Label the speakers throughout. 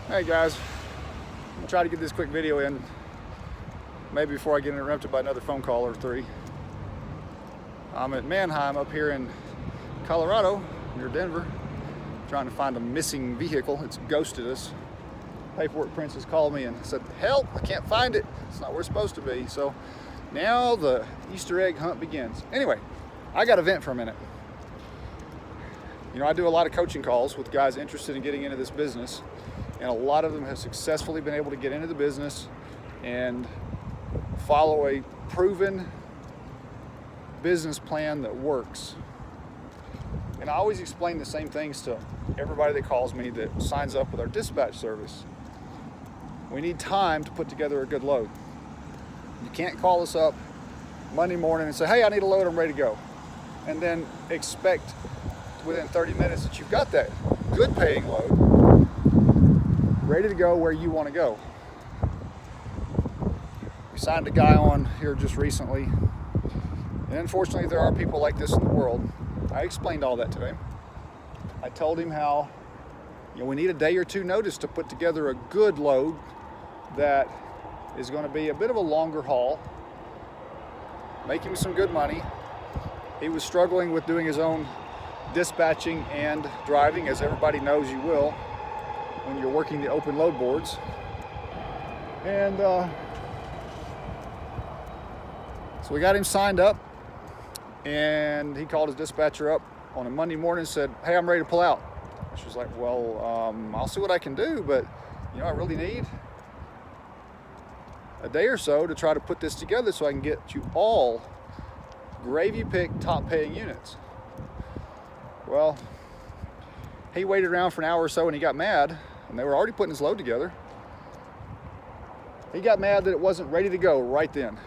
Speaker 1: Hey guys, I'm gonna try to get this quick video in, maybe before I get interrupted by another phone call or three. I'm at Manheim up here in Colorado, near Denver, trying to find a missing vehicle. It's ghosted us. Paperwork Princess called me and said, help, I can't find it. It's not where it's supposed to be. So now the Easter egg hunt begins. Anyway, I got to vent for a minute. You know, I do a lot of coaching calls with guys interested in getting into this business, and a lot of them have successfully been able to get into the business and follow a proven business plan that works. And I always explain the same things to everybody that calls me that signs up with our dispatch service. We need time to put together a good load. You can't call us up Monday morning and say, hey, I need a load, I'm ready to go. And then expect within 30 minutes that you've got that good paying load ready to go where you want to go. We signed a guy on here just recently, and unfortunately there are people like this in the world. I explained all that to him. I told him how, you know, we need a day or two notice to put together a good load that is going to be a bit of a longer haul, make him some good money. He was struggling with doing his own dispatching and driving, as everybody knows you will when you're working the open load boards. And so we got him signed up, and he called his dispatcher up on a Monday morning and said, hey, I'm ready to pull out. She was like, well, I'll see what I can do, but you know, I really need a day or so to try to put this together so I can get you all gravy picked top paying units. Well, he waited around for an hour or so and he got mad, and they were already putting his load together. He got mad that it wasn't ready to go right then.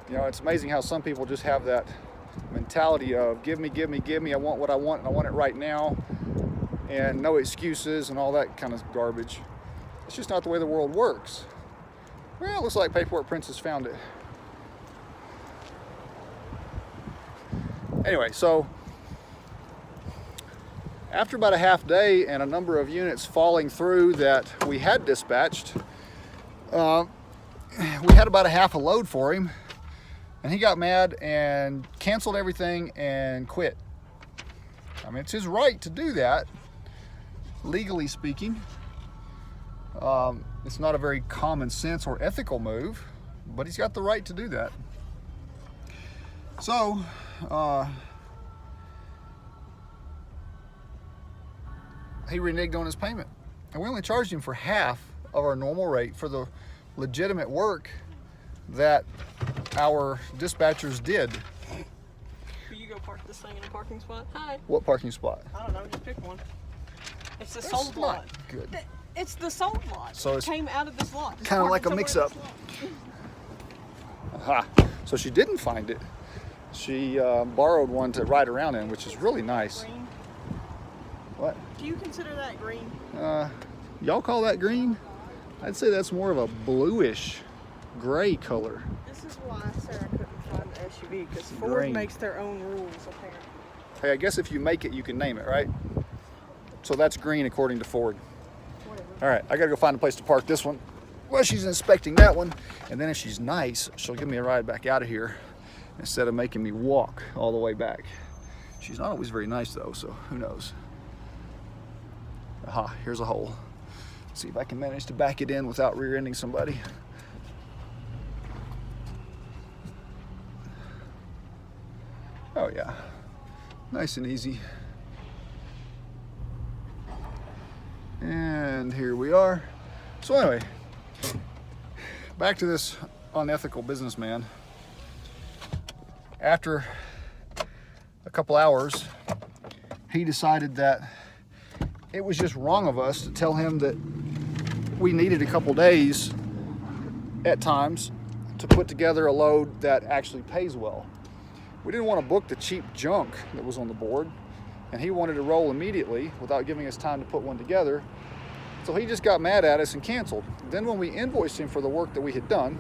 Speaker 1: You know, it's amazing how some people just have that mentality of give me, I want what I want, and I want it right now, and no excuses and all that kind of garbage. It's just not the way the world works. Well, it looks like Paperwork Princess found it. Anyway, so after about a half day and a number of units falling through that we had dispatched, we had about a half a load for him, and he got mad and canceled everything and quit. I mean, it's his right to do that, legally speaking. It's not a very common sense or ethical move, but he's got the right to do that. So, he reneged on his payment, and we only charged him for half of our normal rate for the legitimate work that our dispatchers did.
Speaker 2: Will you go park this thing in a parking spot? Hi.
Speaker 1: What parking spot?
Speaker 2: I don't know, just pick one. It's the
Speaker 1: That's
Speaker 2: sold lot.
Speaker 1: Good.
Speaker 2: It's the sold lot.
Speaker 1: So
Speaker 2: it came out of this lot. Just
Speaker 1: kind of
Speaker 2: park
Speaker 1: like
Speaker 2: it
Speaker 1: a
Speaker 2: somewhere
Speaker 1: mix-up. Aha. So she didn't find it. She borrowed one to ride around in, which is really nice.
Speaker 2: Green.
Speaker 1: What?
Speaker 2: Do you consider that green?
Speaker 1: Y'all call that green? I'd say that's more of a bluish gray color.
Speaker 2: This is why I said I couldn't find the SUV, because Ford
Speaker 1: Green.
Speaker 2: makes their own rules, apparently.
Speaker 1: Hey, I guess if you make it, you can name it, right? So that's green according to Ford.
Speaker 2: Whatever.
Speaker 1: All right, I gotta go find a place to park this one. Well, she's inspecting that one, and then if she's nice, she'll give me a ride back out of here instead of making me walk all the way back. She's not always very nice though, so who knows? Aha, here's a hole. See if I can manage to back it in without rear-ending somebody. Oh yeah, nice and easy. And here we are. So anyway, back to this unethical businessman. After a couple hours, he decided that it was just wrong of us to tell him that we needed a couple days at times to put together a load that actually pays well. We didn't want to book the cheap junk that was on the board, and he wanted to roll immediately without giving us time to put one together. So he just got mad at us and canceled. Then when we invoiced him for the work that we had done,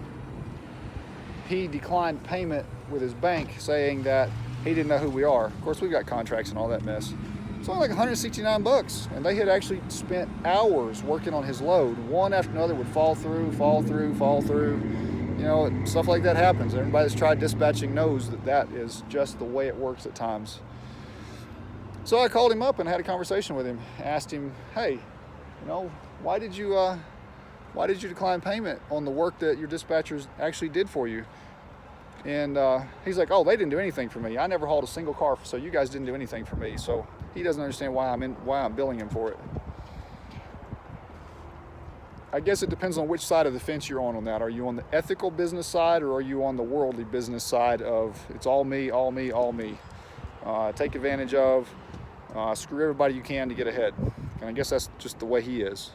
Speaker 1: he declined payment with his bank, saying that he didn't know who we are. Of course, we've got contracts and all that mess. It's only like 169 bucks. And they had actually spent hours working on his load. One after another would fall through, fall through, fall through. You know, stuff like that happens. Everybody that's tried dispatching knows that that is just the way it works at times. So I called him up and had a conversation with him. Asked him, hey, you know, why did you decline payment on the work that your dispatchers actually did for you? And he's like, oh, they didn't do anything for me. I never hauled a single car, so you guys didn't do anything for me. So he doesn't understand why I'm billing him for it. I guess it depends on which side of the fence you're on that. Are you on the ethical business side, or are you on the worldly business side of it's all me, all me, all me? Take advantage of, screw everybody you can to get ahead. And I guess that's just the way he is.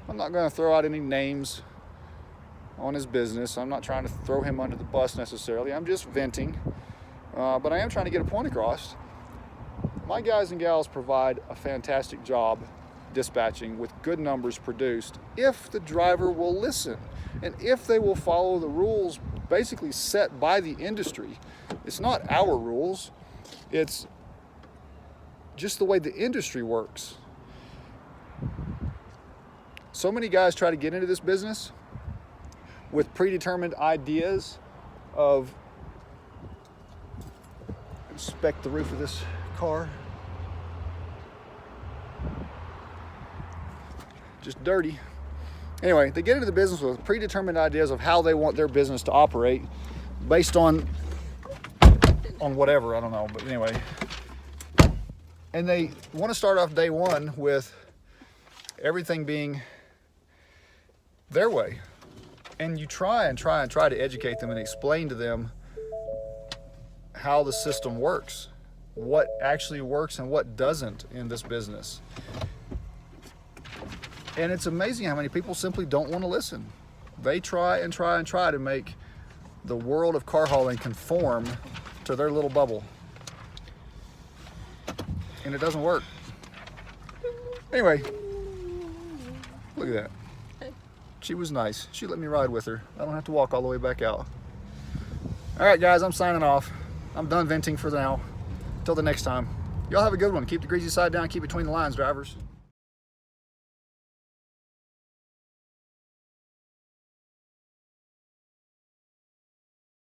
Speaker 1: I'm not going to throw out any names on his business. I'm not trying to throw him under the bus necessarily. I'm just venting. But I am trying to get a point across. My guys and gals provide a fantastic job dispatching with good numbers produced if the driver will listen and if they will follow the rules basically set by the industry. It's not our rules. It's just the way the industry works. So many guys try to get into this business with predetermined ideas of, inspect the roof of this car. Just dirty. Anyway, they get into the business with predetermined ideas of how they want their business to operate based on whatever, I don't know, but anyway. And they want to start off day one with everything being their way. And you try to educate them and explain to them how the system works, what actually works and what doesn't in this business. And it's amazing how many people simply don't want to listen. They try to make the world of car hauling conform to their little bubble. And it doesn't work. Anyway, look at that. She was nice. She let me ride with her. I don't have to walk all the way back out. All right, guys, I'm signing off. I'm done venting for now. Till the next time. Y'all have a good one. Keep the greasy side down. Keep between the lines, drivers.